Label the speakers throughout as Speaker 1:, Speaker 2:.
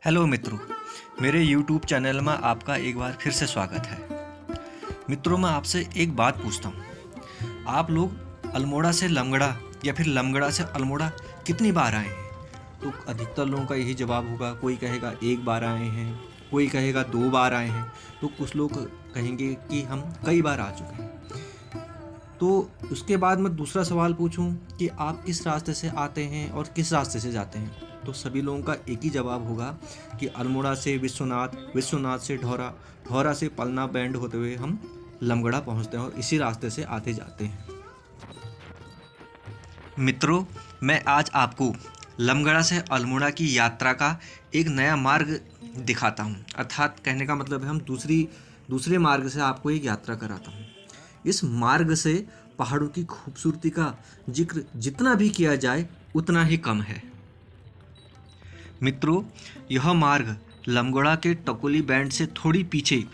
Speaker 1: Hello मित्रों, मेरे YouTube channel में आपका एक बार फिर से स्वागत है। मित्रों, मैं आपसे एक बात पूछता हूँ। आप लोग अल्मोड़ा से लमगड़ा या फिर लमगड़ा से अल्मोड़ा कितनी बार आए हैं? तो अधिकतर लोगों का यही जवाब होगा। कोई कहेगा एक बार आए हैं, कोई कहेगा 2 बार आए हैं, तो कुछ लोग कहेंगे कि हम कई बार आ चुके हैं। तो उसके बाद मैं दूसरा सवाल पूछूं कि आप किस रास्ते से आते हैं और किस रास्ते से जाते हैं, तो सभी लोगों का एक ही जवाब होगा कि अल्मोड़ा से विश्वनाथ, विश्वनाथ से ढौरा, ढौरा से पलना बैंड होते हुए हम लमगड़ा पहुंचते हैं और इसी रास्ते से आते जाते हैं। मित्रों, मैं आज आपको लमगड़ा से अल्मोड़ा की यात्रा का एक नया मार्ग दिखाता हूं। अर्थात कहने का मतलब है हम दूसरे मार्ग से आपको एक यात्रा कराता हूं। इस मार्ग से पहाड़ों की खूबसूरती का जिक्र जितना भी किया जाए उतना ही कम है। मित्रों, यह मार्ग लमगोड़ा के टकोली बैंड से थोड़ी पीछे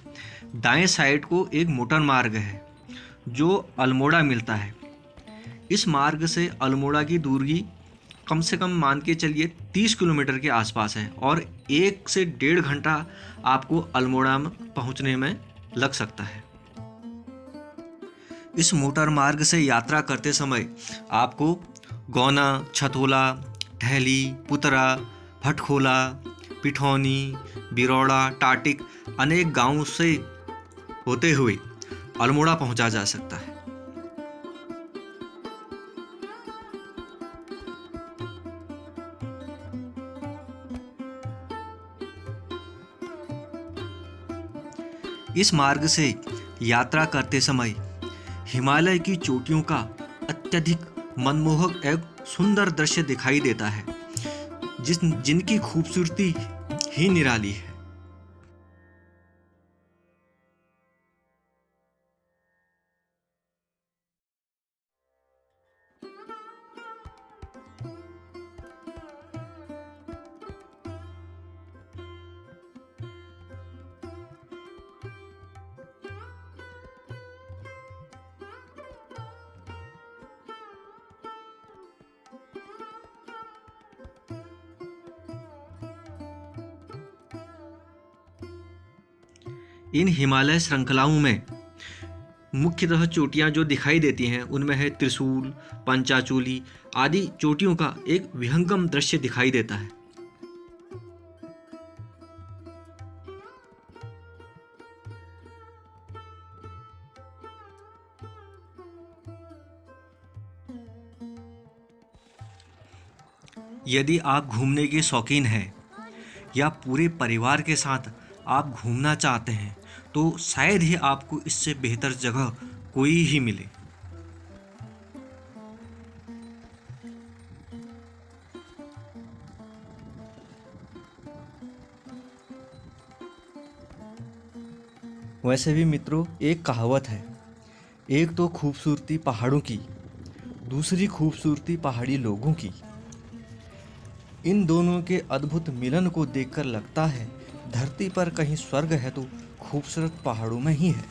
Speaker 1: दाएं साइड को एक मोटर मार्ग है जो अल्मोड़ा मिलता है। इस मार्ग से अल्मोड़ा की दूरी कम से कम मान के चलिए 30 किलोमीटर के आसपास है और 1 से 1.5 घंटा आपको अल्मोड़ा में पहुंचने में लग सकता है। इस मोटर मार्ग से यात्रा करते समय आपको गौना, छतोला, टहली, पुतरा, भटखोला, पिठौनी, बिरौड़ा, टाटिक अनेक गांवों से होते हुए अल्मोड़ा पहुंचा जा सकता है। इस मार्ग से यात्रा करते समय हिमालय की चोटियों का अत्यधिक मनमोहक एवं सुंदर दृश्य दिखाई देता है, जिनकी खूबसूरती ही निराली है। इन हिमालय श्रृंखलाओं में मुख्यतः चोटियां जो दिखाई देती हैं उनमें है त्रिशूल, पंचाचूली आदि चोटियों का एक विहंगम दृश्य दिखाई देता है। यदि आप घूमने के शौकीन हैं या पूरे परिवार के साथ आप घूमना चाहते हैं तो शायद ही आपको इससे बेहतर जगह कोई ही मिले। वैसे भी मित्रों, एक कहावत है, एक तो खूबसूरती पहाड़ों की, दूसरी खूबसूरती पहाड़ी लोगों की। इन दोनों के अद्भुत मिलन को देखकर लगता है धरती पर कहीं स्वर्ग है तो खूबसूरत पहाड़ों में ही है।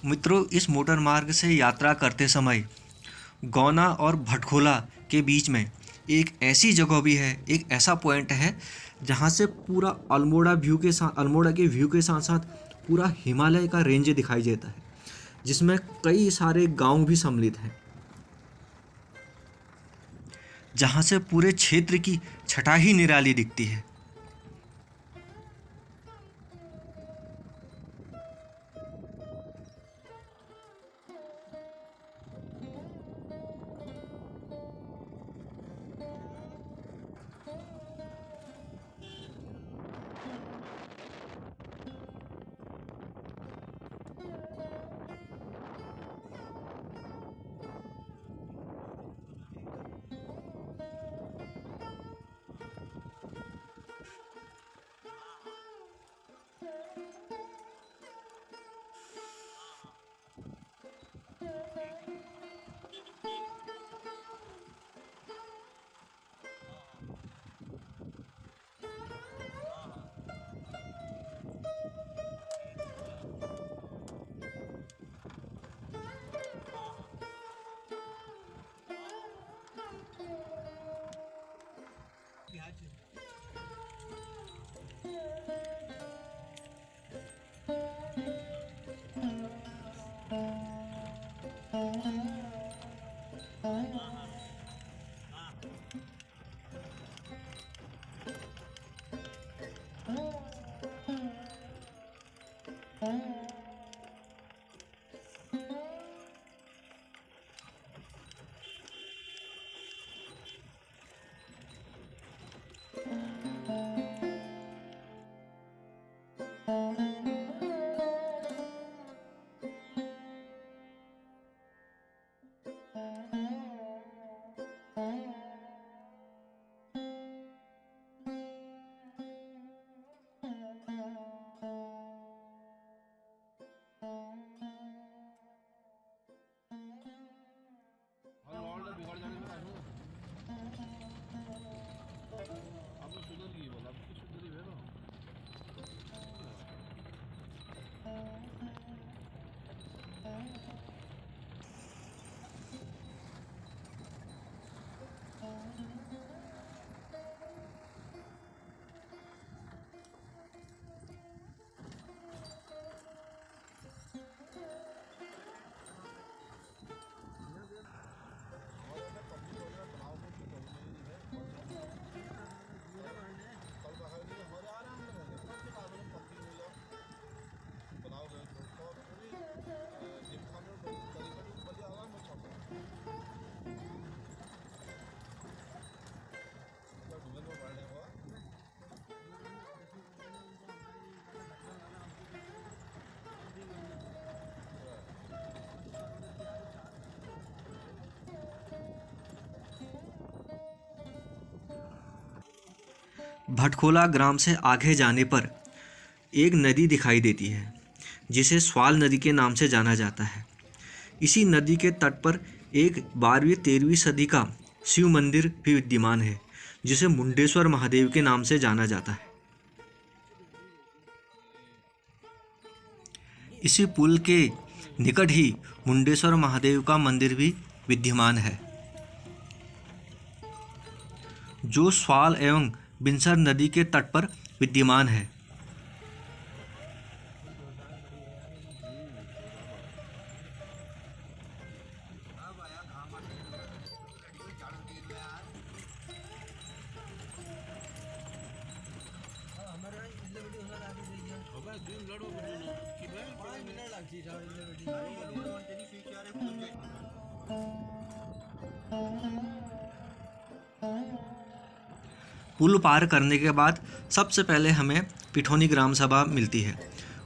Speaker 1: मित्रों, इस मोटर मार्ग से यात्रा करते समय गौना और भटखोला के बीच में एक ऐसी जगह भी है, एक ऐसा पॉइंट है जहाँ से पूरा अल्मोड़ा के व्यू के साथ साथ पूरा हिमालय का रेंज दिखाई देता है, जिसमें कई सारे गांव भी सम्मिलित हैं, जहाँ से पूरे क्षेत्र की छटा ही निराली दिखती है। भटखोला ग्राम से आगे जाने पर एक नदी दिखाई देती है, जिसे स्वाल नदी के नाम से जाना जाता है। इसी नदी के तट पर एक 12वीं-13वीं सदी का शिव मंदिर भी विद्यमान है, जिसे मुंडेश्वर महादेव के नाम से जाना जाता है। इसी पुल के निकट ही मुंडेश्वर महादेव का मंदिर भी विद्यमान है, जो स्वाल एवं बिनसर नदी के तट पर विद्यमान है। पुल पार करने के बाद सबसे पहले हमें पिठोनी ग्राम सभा मिलती है,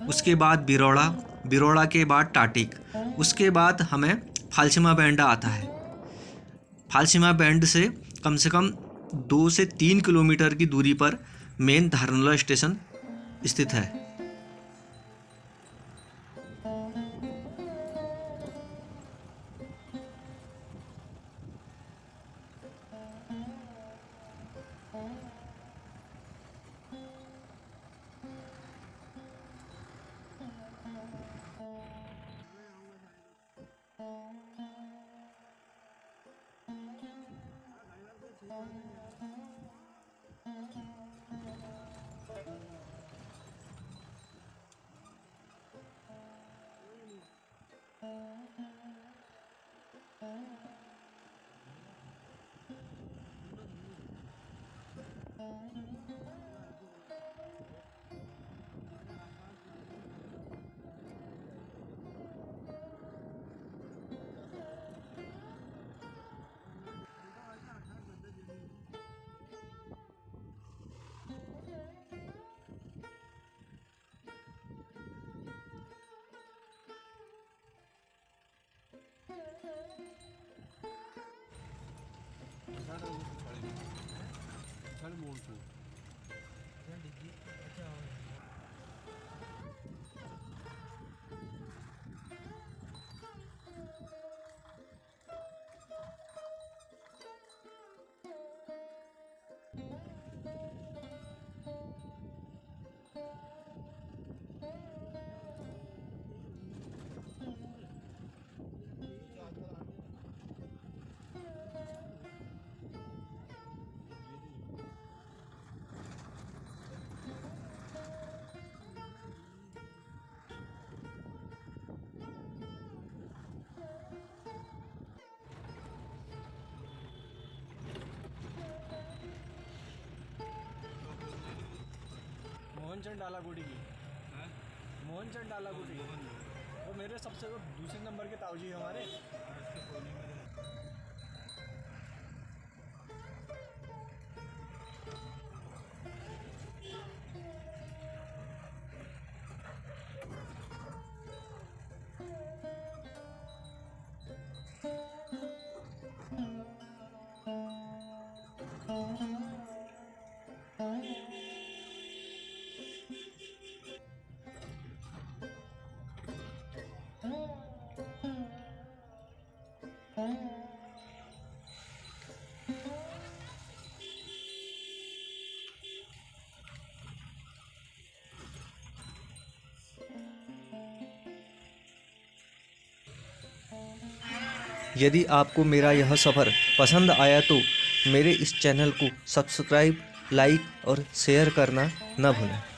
Speaker 1: उसके बाद बिरोड़ा के बाद टाटिक, उसके बाद हमें फालसीमा बैंड आता है। फालसीमा बैंड से कम 2 से 3 किलोमीटर की दूरी पर मेन धारनोला स्टेशन स्थित है।
Speaker 2: मोहनचंद डालागुड़ी की मोहनचंद डालागुड़ी वो मेरे सबसे वो दूसरे नंबर के ताऊजी हमारे।
Speaker 1: यदि आपको मेरा यह सफ़र पसंद आया तो मेरे इस चैनल को सब्सक्राइब, लाइक और शेयर करना न भूलें।